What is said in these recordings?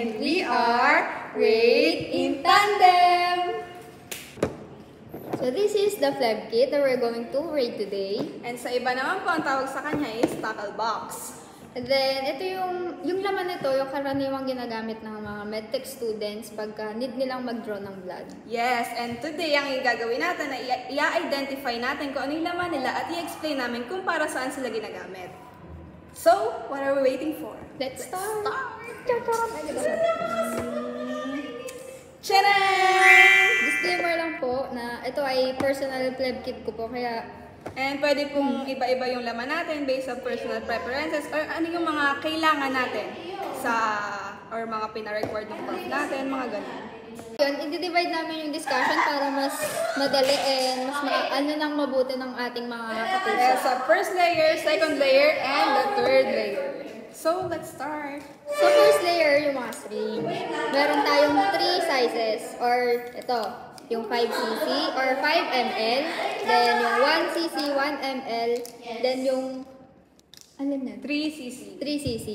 And we are Rate in Tandem! So this is the fleb kit that we're going to rate today. And sa iba naman po, ang tawag sa kanya is tackle box. And then, ito yung laman nito, yung karaniwang ginagamit ng mga medtech students pagka need nilang mag-draw ng blood. Yes, and today ang gagawin natin na i-identify natin kung ano yung laman nila at i-explain namin kung para saan sila ginagamit. So, what are we waiting for? Let's start! Tcharam! Disclaimer lang po na ito ay personal fleb kit ko po, kaya and pwede pong iba-iba yung laman natin based on personal preferences or ano yung mga kailangan natin sa or mga pina-record ng prof natin, mga ganun. yun, i-divide namin yung discussion para mas madali and mas nang mabuti ng ating mga kapatid. Sa first layer, second layer, and the third layer. So, let's start. So, first layer, yung mga syringe. Meron tayong 3 sizes, or ito, yung 5cc or 5 ml, then yung 1cc, 1 ml, then yung, alam na? 3cc. 3cc.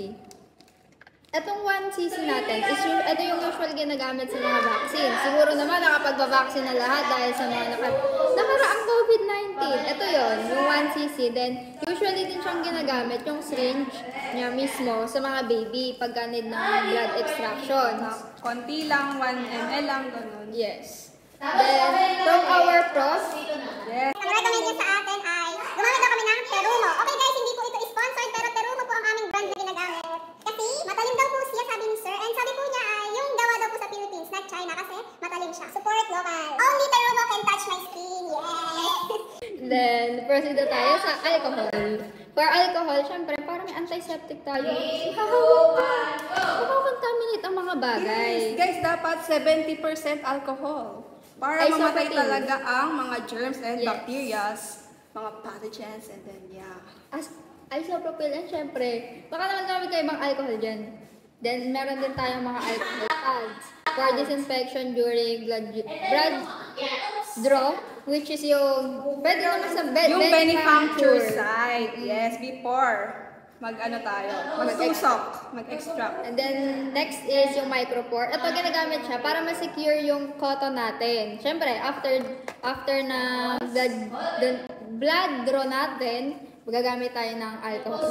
Itong 1cc natin, ito yung usual ginagamit sa mga vaccine. Siguro naman nakapagba-vaccine na lahat dahil sa mga nakaraang COVID-19. Ito yon yung 1cc. Then, usually din siyang ginagamit yung syringe niya mismo sa mga baby pagka need ng blood extraction. Konti lang, 1 ml lang, ganun. Yes. Then, from our prof, yes. Ang recommend niya sa atin ay gumamit daw kami ng Terumo. Okay guys, hindi po ito sponsored pero Terumo po ang aming brand na ginagamit. Kasi matalim daw po siya, sabi ni sir. And sabi po niya ay yung gawa daw po sa Philippines, not China kasi matalim siya. Support local. Only Terumo can touch my skin. Yes! then, proceed na tayo sa alcohol. For alcohol, syempre, para may antiseptic tayo. Makakontaminate ang mga bagay. Guys, dapat 70% alcohol. Para mamatay talaga ang mga germs and bacteria, mga pathogens, and then Isopropyl, and syempre, baka naman gamit kayo ibang alcohol dyan. Then, meron din tayong mga alcohol pads for disinfection during blood draw, which is yung, pwede naman sa yung benepuncture site. Yes, before mag-extract. And then, next is yung micropore. Ito, ginagamit siya para ma-secure yung cotton natin. Syempre, after na blood draw natin, magagamit tayo ng alcohol.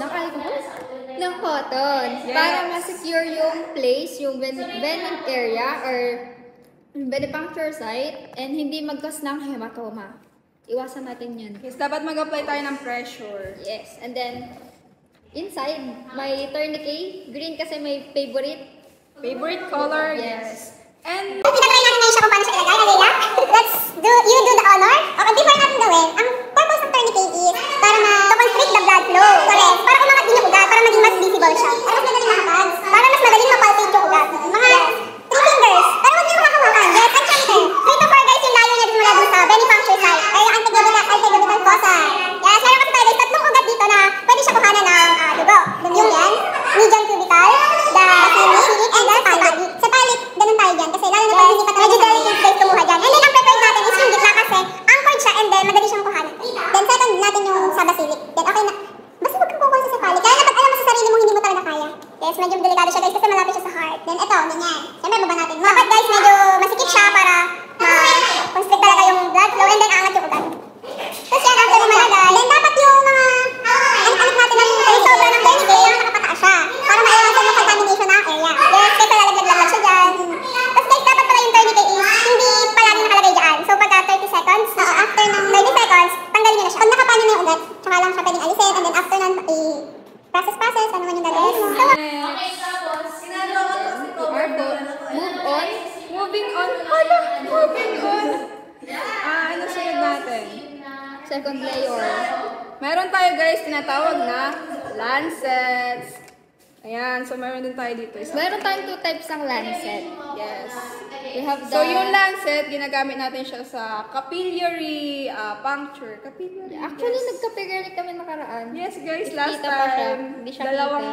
Ng cotton. Yes. Para ma-secure yung place, yung venom area or benepuncture site and hindi magkas ng hematoma. Iwasan natin yan. Yes, dapat mag-apply tayo ng pressure. Yes. And then, inside, may tourniquet. Green kasi may Favorite color? Yes. And Pinatry natin ngayon siya kung paano siya ilagay. Alila, you do the honor. Okay, before natin gawin, ang purpose ng tourniquet is para ma-constrict the blood flow. Correct. Para umangat din yung ugat, para maging mas visible siya. Para mas madaling makapag, para mas madaling mapalpate yung ugat. Mga 3 fingers. Pero huwag niyo makakawakan. Yes, ang chance. 3 to 4 guys yung layo niya mula dun sa benepuncture site. Ay, yung antigabital fossa. Yes, meron kasi tayo guys, 3 ugat dito na pwede siya kuhanan ng dugo. Yung yan, median cubital, the silic, and the cephalic. Cephalic, ganun tayo dyan. Kasi lalo na pag hindi pa tayo medyo delicate guys kumuha dyan. And then ang preferred natin is yung gitna kasi anchored siya and then madali siyang kuhanan. Then second natin yung sa basilic. Then okay na. Basta huwag kang kukuha sa cephalic. Kaya dapat alam mo sa sarili mo hindi mo talaga kaya. Yes, medyo delikado siya guys kasi malapit siya sa heart. Then ito, ganyan. Siyempre baba natin. Dapat guys medyo masikip siya para ma-constrict talaga yung blood flow and then angat yung ugat. Tapos yan, after mo malagay, then dapat yung mga anak natin ng sobra ng tourniquet, yung nakapataas siya. Para maiwasan yung contamination ng area. Yes, kaya lalaglag siya dyan. Tapos guys, dapat pala yung tourniquet is hindi palagi nakalagay dyan. So pagka 30 seconds, after ng 30 seconds, tanggalin nyo na siya. Pag nakapanyo na yung ugat, tsaka lang siya pwedeng alisin. And then after nun, i-process, ano man yung gagawin mo. So, moving on. Ano sunod natin? Second layer. Meron tayo guys, tinatawag na lancets. Ayan, so meron din tayo dito. Meron tayong 2 types ng lancet. Yes. We have the... So yung lancet, ginagamit natin siya sa capillary puncture. Actually, nagka-figure kami nakaraan. Yes guys, last Kita pa siya. time, Hindi siya dalawang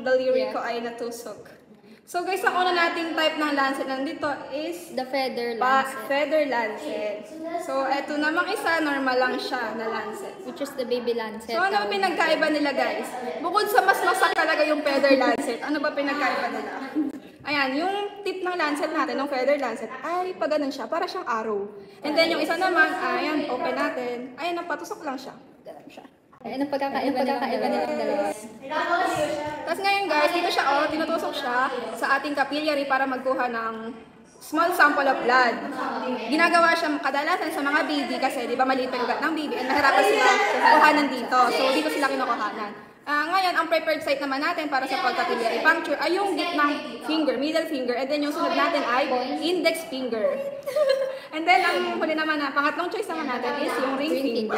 daliri Yeah. ko ay natusok. So guys, ang una nating type ng lancet nandito is The feather lancet. feather lancet. So eto namang isa, normal lang siya na lancet. Which is the baby lancet. So ano ba pinagkaiba nila guys? Bukod sa mas masak talaga yung feather lancet, ano ba pinagkaiba nila? Ayan, yung tip ng lancet natin, ng feather lancet, ay pag ganun siya, para siyang arrow. And then yung isa naman, ayan, open natin. Ayan, napatusok lang siya. Ganun siya. Ayan ang pagkakaiba nilang dalawa. Tapos ngayon guys, dito siya, tinutusok siya sa ating capillary para magkuha ng small sample of blood. Ginagawa siya kadalasan sa mga baby kasi di ba maliit pa yung ugat ng baby and nahirapan sila kuhanan dito. So dito sila kinukuhanan. Ngayon, ang prepared site naman natin para sa pagka-capillary puncture ay yung gitnang finger, middle finger, and then yung sunod natin ay index finger. And then, ang huli naman na, pangatlong choice naman natin is yung ring finger.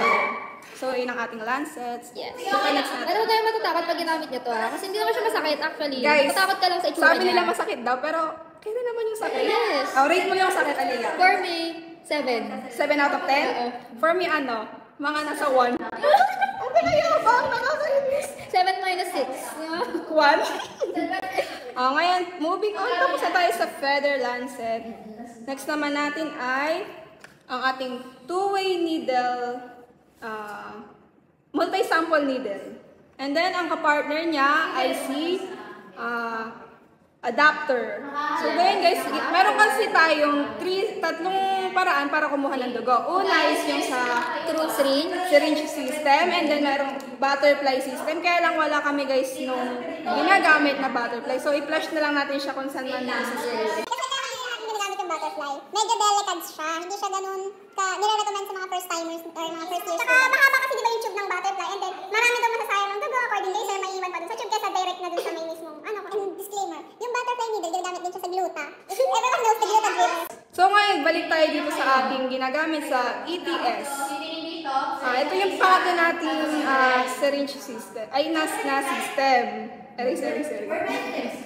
So, yun ang ating lancets. Yes. So, next natin. Ano tayo matatakot pag ginamit niyo to ha? Kasi hindi naman siya masakit actually. Guys, Matakot ka lang sa itsura sabi niya. nila masakit daw, pero kaya naman yung sakit. Yes. Rate mo yung sakit, Aliyah. For me, 7. 7 out of 10? Oo. For me, ano? Mga nasa 1. Okay na yun, bang nakakainis. 7 minus 6. 1. Ngayon, moving on. Tapos na tayo sa feather lancet. Next naman natin ay ang ating two-way needle, multi-sample needle. And then, ang kapartner niya ay si adapter. So, ngayon guys, meron kasi tayong tatlong paraan para kumuha ng dugo. Una is yung sa True syringe system, and then merong butterfly system. Kaya lang wala kami guys nung ginagamit na butterfly. So, i-flush na lang natin siya kung saan man nasa syringe. Kasi kaya natin ginagamit yung butterfly, medyo delicate siya. Hindi siya ganun nire-recommend sa mga first timers or mga first years. Saka mahaba kasi di ba yung tube ng butterfly, and then marami daw masasayang ng dugo. According to sir, may iwan pa dun sa tube kesa direct na dun sa may mismong, disclaimer. Yung butterfly needle, ginagamit din siya sa gluta. If everyone knows the gluta drip. So, ngayon, balik tayo dito sa ating ginagamit sa ETS. Ito yung pangatlo nating syringe system. Ay, na system. Sorry.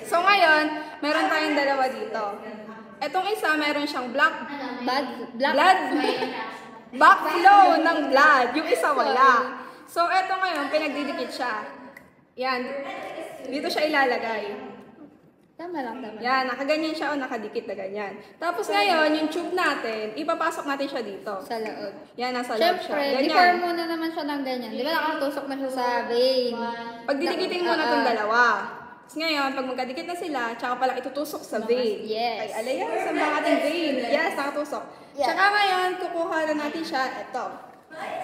So, ngayon, meron tayong dalawa dito. Etong isa, meron siyang blood backflow ng blood. Yung isa wala. So, eto ngayon, pinagdidikit siya. Yan. Dito siya ilalagay. Tama lang. Yan, nakaganyan siya o nakadikit na ganyan. Tapos ngayon, yung tube natin, ipapasok natin siya dito. Sa loob. Yan, nasa loob siya. Siyempre, deform muna naman siya ng ganyan. Di ba nakatusok na siya sa vein? Pagdidikitin muna itong dalawa. Tapos ngayon, pag magkadikit na sila, tsaka pala itutusok sa vein. Yes. Ay, alaya, sa mga ating vein. Yes, nakatusok. Tsaka ngayon, kukuha na natin siya, ito.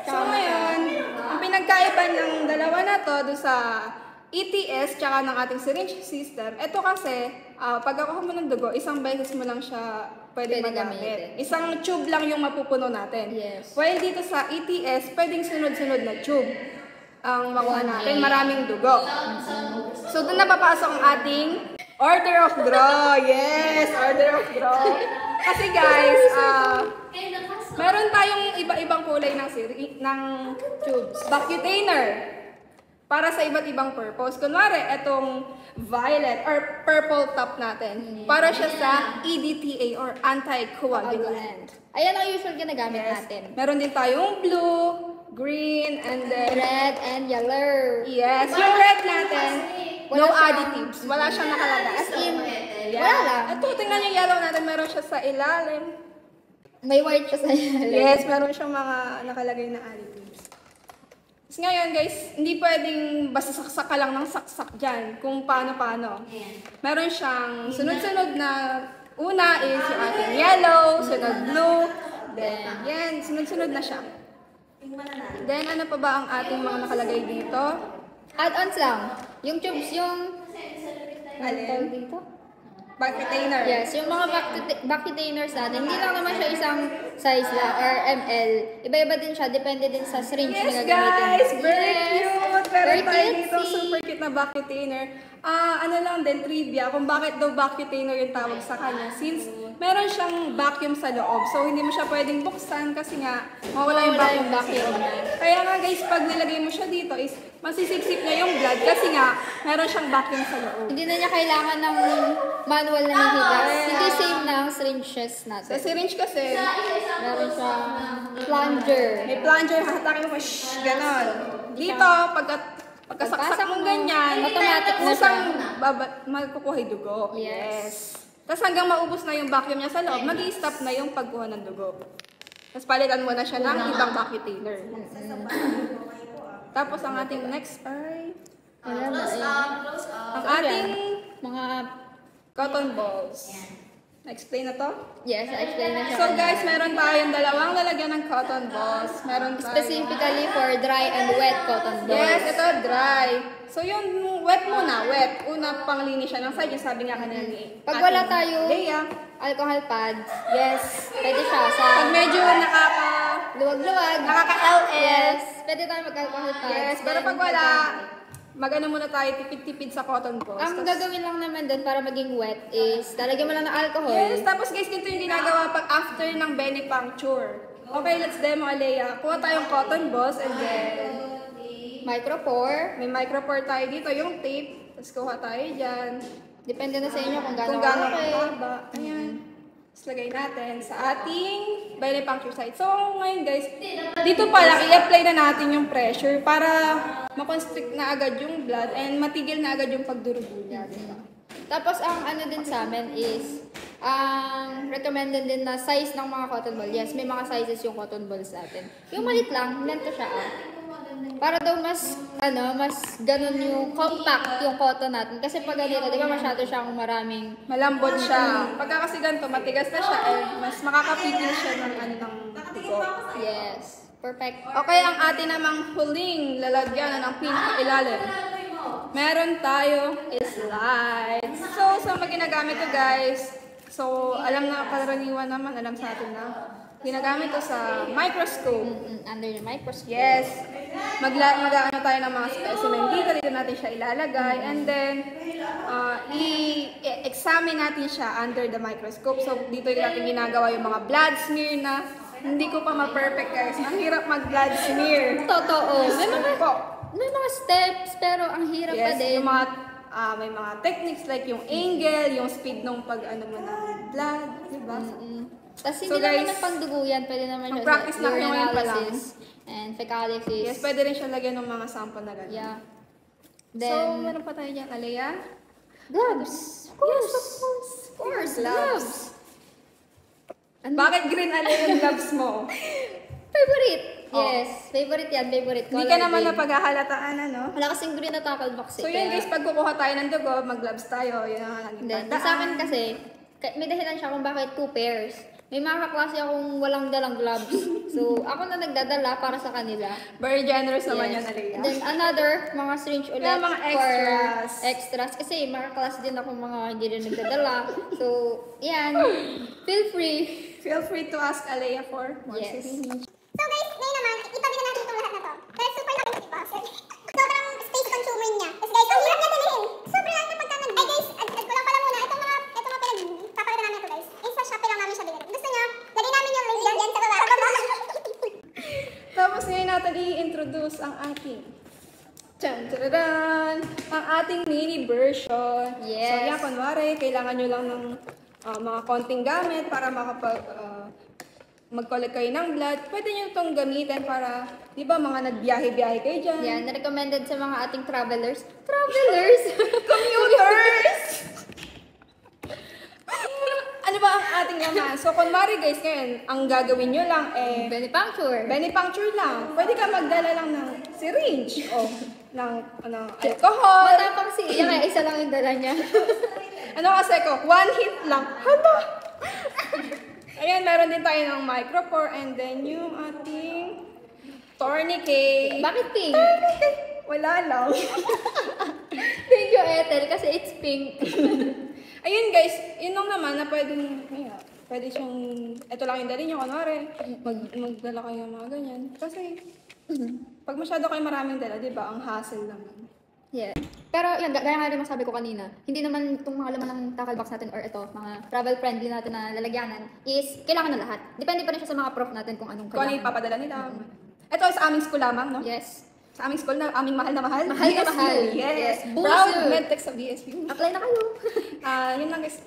So ngayon, ang pinagkaiba ng dalawa na to doon sa ETS tsaka ng ating syringe system, ito kasi, pagkakuha mo ng dugo, isang beses mo lang siya pwede magamit. gamitin. Isang tube lang yung mapupuno natin. Yes. While dito sa ETS, pwedeng sunod-sunod na tube ang makuha natin, maraming dugo. So, doon na papasok ang ating order of draw. Yes, order of draw. Kasi guys, meron tayong iba-ibang kulay ng tubes. Vacutainer. Para sa iba't ibang purpose. Kunwari, itong violet or purple top natin. Para siya sa EDTA or anticoagulant. Ayan ang usual ginagamit natin. Meron din tayong blue, green, and then Red and yellow. yes, yung red natin, no Wala siyang- additives. Wala siyang nakalagay. As in, Yeah. wala lang. Ito, tingnan yung yellow natin, meron siya sa ilalim. May white siya sa yellow. Yes, meron siyang mga nakalagay na additives. Tapos ngayon guys, hindi pwedeng basta saksak ka lang ng saksak dyan kung paano-paano. Meron siyang sunod-sunod na, una is yung ating yellow, sunod blue, then yan, sunod-sunod na siya. Then ano pa ba ang ating mga nakalagay dito? Add-ons lang. Yung tubes, yung... Alin? dito? Back retainer. Yes, yung mga vacutainers natin, hindi lang naman siya isang size lang or ml. Iba-iba din siya, depende din sa syringe Yes na gagamitin. guys, very Yes. cute! Very Meron tayo dito cutesy. super cute na vacutainer. Ano lang din, trivia, kung bakit daw vacutainer yung tawag sa kanya. Since meron siyang vacuum sa loob, so hindi mo siya pwedeng buksan kasi nga mawala yung vacuum niya. Kaya nga guys, pag nilagay mo siya dito is masisipsip niya yung blood kasi nga meron siyang vacuum sa loob. Hindi na niya kailangan ng manual na hihila. Hindi same ng syringes Sa natin. syringe kasi, Meron siyang plunger. may plunger, hahatakin mo pa, shhh, ganon. Dito, pagkasaksak mong ganyan, automatic na kusang magkukuha yung dugo. Yes. Tapos hanggang maubos na yung vacuum niya sa loob, mag-i-stop na yung pagkuha ng dugo. Tapos palitan mo na siya ng ibang vacutainer. Tapos ang ating next ay Wala na eh. ang ating Mga cotton balls. Na-explain na to? Yes, explain na siya. So guys, meron tayong dalawang lalagyan ng cotton balls. Meron tayo. Specifically for dry and wet cotton balls. Yes, ito dry. So yung wet muna, wet. Una panglinis siya ng side, yung sabi nga kanina ni Pag wala Ate tayo, Leia. alcohol pads, Yes. pwede siya sa Pag medyo luwag-luwag. nakaka-LL. Yes, pwede tayo mag-alcohol pads. Yes, pero Then, pag wala, magano muna tayo, tipid-tipid sa cotton balls. ang Tas- gagawin lang naman doon para maging wet is lalagyan mo lang ng alcohol. Yes, tapos guys, ganito yung ginagawa pag after ng venipuncture. Okay, let's demo, Alea. Kuha tayong cotton balls and then Micropore. may micropore tayo dito, yung tape. Tapos kuha tayo dyan. Depende na sa inyo kung Kung gaano gaano kalaki. kahaba. Ayan. Tapos lagay natin sa ating venipuncture site. So, ngayon guys, dito pala, i-apply na natin yung pressure para makonstrict na agad yung blood and matigil na agad yung pagdurugo niya. Diba? Tapos ang ano din sa amin is, ang recommended din na size ng mga cotton ball. Yes, may mga sizes yung cotton balls natin. Yung malit lang, ganito siya Para daw mas ganun yung compact yung cotton natin. Kasi pag ganito, di ba masyado siyang maraming Malambot siya. Pagka kasi ganito, matigas na siya, mas makakapigil siya ng dugo. yes, perfect. Okay, ang atin namang huling lalagyan ng pinakailalim. Meron tayo slides. So, saan ba ginagamit to guys? So, alam na karaniwan naman, alam sa atin na. Ginagamit to sa microscope. Under the microscope. Yes. Mag-ano tayo ng mga specimen dito natin siya ilalagay. And then, i-examine natin siya under the microscope. So, dito yung natin ginagawa yung mga blood smear na hindi ko pa ma-perfect guys. Ang hirap mag-blood smear. Totoo. Po. May mga steps, pero ang hirap pa Yes, din. yung mga, may mga techniques like yung angle, yung speed ng pag-ano mo ng blood, diba? Tapos hindi So, lang guys, naman pang duguyan, pwede naman siya mag-practice lang nyo ngayon pa lang. urinalysis and fecalysis. Yes, pwede rin siya lagyan ng mga sample na gano'n. Yeah. So, Then, meron pa tayo dyan, Alea? gloves. Of course. Yes, of course. Of course, Gloves. Ano? Bakit green, Alea, yung gloves mo? Favorite. Oh. Yes, favorite yan, favorite. Hindi Color ka naman green. napaghahalataan, ano? Wala kasing green na tackle box. So yun guys, pag kukuha tayo ng dugo, mag-gloves tayo. Yun ang naging Then, tandaan. sa akin kasi, may dahilan siya kung bakit 2 pairs. May mga kaklase akong walang dalang gloves. So, ako na nagdadala para sa kanila. Very generous naman Yes. yan, Alea. Then another, mga syringe ulit Kaya mga extras. for extras. Kasi mga class din ako mga hindi rin nagdadala. So, yan. Feel free. Feel free to ask Alea for more Yes. syringe. So guys, ngayon naman, itabi na natin itong lahat na to. Dahil super laki ng diba? Sobrang space consuming niya. Kasi guys, ang hirap niya dalhin. Sobrang lang na pagka ay guys, add ko lang pala muna. Itong mga pinagpapakita namin ito guys. Is sa Shopee lang namin siya binili. Gusto niya, lagay namin yung link dyan sa baba. Tapos ngayon natin i-introduce ang ating ang ating mini version. Yes. So yan, kunwari, kailangan nyo lang ng mga konting gamit para mag-collect kayo ng blood. Pwede nyo itong gamitin para, di ba, mga nagbiyahe-biyahe kayo dyan. Yan, recommended sa mga ating travelers. Travelers! Commuters! Ano ba ang ating laman? So, kunwari guys, ngayon, ang gagawin nyo lang Venipuncture. Venipuncture lang. Pwede ka magdala lang ng syringe o ng alcohol. Matapang si Iya, kaya isa lang yung dala niya. Ano kasi ko? One hit lang. Hala! Ayan, meron din tayo ng micropore and then yung ating tourniquet. Bakit pink? Wala lang. Thank you, Ethel, kasi it's pink. Ayun guys, yun lang naman na pwede siyang, ito lang yung dali nyo, kunwari, magdala kayo ng mga ganyan. Kasi, pag masyado kayo maraming dala, di ba, ang hassle naman. Yeah. Pero yan, gaya nga rin masabi ko kanina, hindi naman itong mga laman ng tackle box natin or ito, mga travel-friendly natin na lalagyanan, is kailangan na lahat. Depende pa rin siya sa mga prof natin kung anong Kung ano yung kailangan. ipapadala nila. Ito sa aming school lamang, no? Yes. Sa aming school na, aming mahal na mahal. Mahal na BSU. mahal. Yes. Yes. Proud BSU. medtech sa BSU. Apply na kayo. Yun lang guys.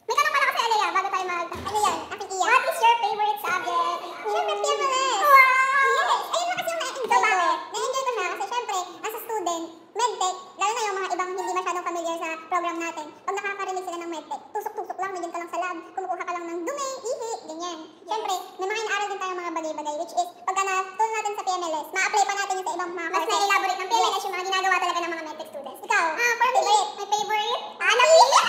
May tanong pala kasi Alea, bago tayo ano yan, aking iya. What is your favorite subject? Siyempre, PMLS. Wow! Yes! Ayun lang kasi yung na-enjoy ko. Na-enjoy ko siya kasi syempre, as a student, medtech, lalo na yung mga ibang hindi masyadong familiar sa program natin. Pag nakakarinig sila ng medtech, tusok-tusok lang, nandiyan ka lang sa lab, kumukuha ka lang ng dumi, ihi, ganyan. Syempre, may mga inaaral din tayong mga bagay-bagay, which is, pagka na-tool natin sa PMLS, ma-apply pa natin yung sa ibang mga mas na-elaborate ng PMLS yung mga ginagawa talaga ng mga medtech students. Ikaw, favorite? My favorite? Napili!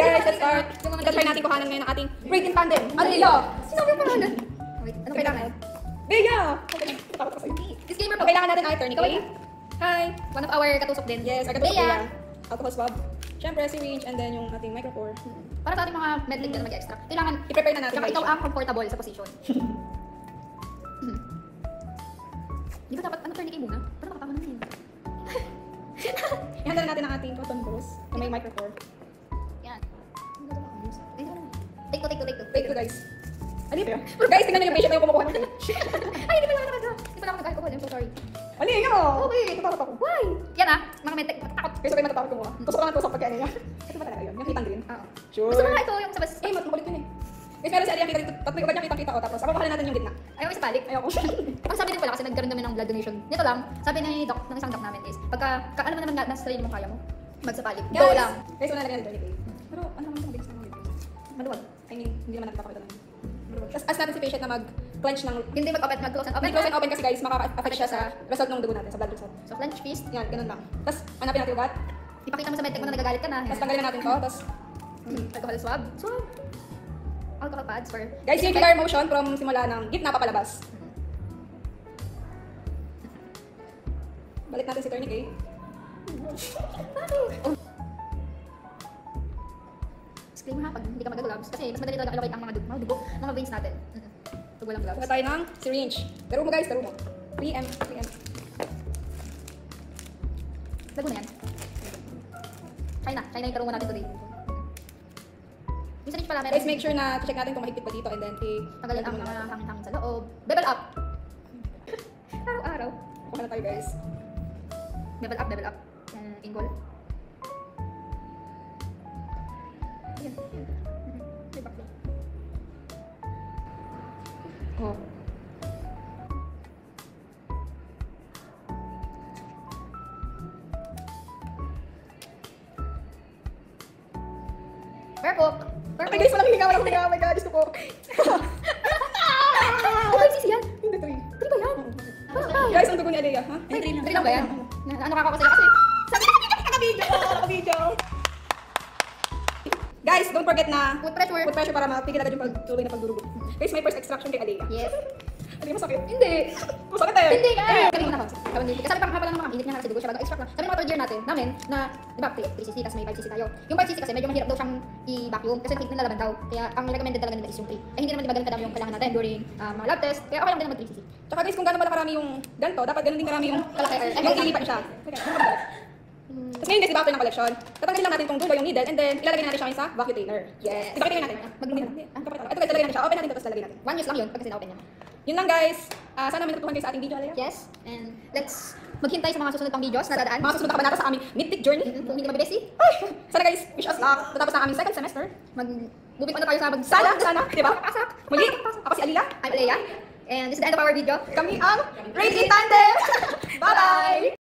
Guys, let's start. Try natin kuhanan ngayon ang ating break in tandem. Alila! Sino yung pangalan? Wait, anong kailangan? Bea! Takot ako sa'yo. Disclaimer So, po. kailangan natin ay tourniquet. Hi! One of our katusok din. Yes, agad Bea. Alcohol swab. Siyempre, syringe, and then yung ating micropore. Para sa ating mga medlink na mag-extra, kailangan I-prepare na natin. saka guys. ikaw ang comfortable sa position. Di ba dapat, ano tourniquet muna? Para makatama naman yun. Ihanda na natin ang ating cotton balls na may micropore. Yan. Take two. Wait ko guys. Ali, guys, tingnan niyo yung patient na yung kumukuha ng Ay, hindi pala ako nag- Hindi pala ako nag-alcohol. I'm so sorry. Ali, yun o! Okay. Natakot ako. Why? Yan ah, mga medlink. Takot. Guys, okay matatakot ko muna. Tusok ka ng tusok pagka ano yan. Ito ba talaga yun? Yung kitang green? Oo. Sure. Gusto mo nga ito yung sa bas. Eh, makulit yun eh. Guys, meron si Ali ang kita dito. Tatlo yung niya kitang-kita ko. Tapos, ako bahala natin yung gitna. Ayaw isa balik. Ayoko. Ang sabi din pala kasi nagkaroon kami ng blood donation. Nito lang, sabi ng doc, ng isang doc namin is, pagka, alam mo naman na nasa sarili mo kaya mo, magsapalik. Go Guys, lang. guys, wala na rin natin tourniquet. Pero, ano naman itong bilis na mga Maluwag. I mean, hindi naman natin papakita lang. Tapos, ask natin si patient na mag-clench ng... Hindi mag-open, mag-close and open. Hindi close and open kasi guys, makaka-affect siya sa result ng dugo natin, sa blood result. So, clench fist. Yan, ganun lang. Tapos, hanapin natin yung ugat. Ipakita mo sa medtech mo na nagagalit ka na. Tapos, tanggalin na natin to. Tapos, Alcohol swab. Swab. Alcohol pads for... guys, circular motion from simula ng gitna papalabas. Balik natin si tourniquet. Disclaimer ha, pag hindi ka mag-gloves, kasi mas madali talaga allocate ang mga dugo, mga veins natin. Pag walang gloves. Saka tayo ng syringe. Laro mo guys, laro mo. 3M. Lago na yan. China yung tarungan natin today. Yung syringe pala meron. Guys, make sure na check natin kung mahigpit pa dito and then Tanggalin ang mga hangin-hangin sa loob. Bevel up! Araw-araw. Kuha na tayo guys. Bevel up. Ingol. Ayan. May back lang. Oh. Perfect. Ay guys, walang hininga. Oh my god, gusto ko. Ano yung sisi yan? Hindi, 3. 3 ba yan? Guys, ang dugo ni Alea, ha? Ay, 3 lang ba yan? Ano ka kasi kasi? Sabi ko, Naka-video. Guys, don't forget na put pressure. put pressure para mapigil agad yung pagtuloy na pagdurugo. Guys, may first extraction kay Alea. Yes. Hindi masakit. Hindi. Masakit eh. Hindi ka! Galing mo na ako. Kasi parang haba lang ng mga init niya na sa dugo siya. Baga-extract lang. Sabi ng mga third year namin na, di ba, 3cc, tapos may 5cc tayo. Yung 5cc kasi medyo mahirap daw siyang i-vacuum kasi nilalaban daw. Kaya ang recommended talaga nila is yung 3. Eh hindi naman di ba ganun kadami yung kailangan natin during mga lab test. Kaya okay lang din naman 3cc. Tsaka guys, kung gano'n pala karami yung ganito, dapat gano'n din karami yung Kalaki. yung ilipat siya. Tapos ngayon guys, di ba after ng collection, tatanggalin lang natin itong dulo, yung needle, and then ilalagay natin siya ngayon sa vacutainer. Yes. Ipakita natin. Ito guys, lalagay natin siya. Open natin ito, tapos lalagay natin. 1 use lang yun pag kasi na-open niya. Yun lang guys. Sana may natutuhan kayo sa ating video, Alea. Yes. And let's maghintay sa mga susunod pang videos na dadaan. Mga susunod na kabanata sa aming Mythic Journey. Kung hindi ka mabibesi, Ay! Sana guys, wish us luck. Tatapos na aming second semester. mag-moving on na tayo sa Sana, di ba? Pasak. Muli, ako si Alila. I'm Alea. And this is the end of our video. Kami ang Break in Tandem! Bye-bye!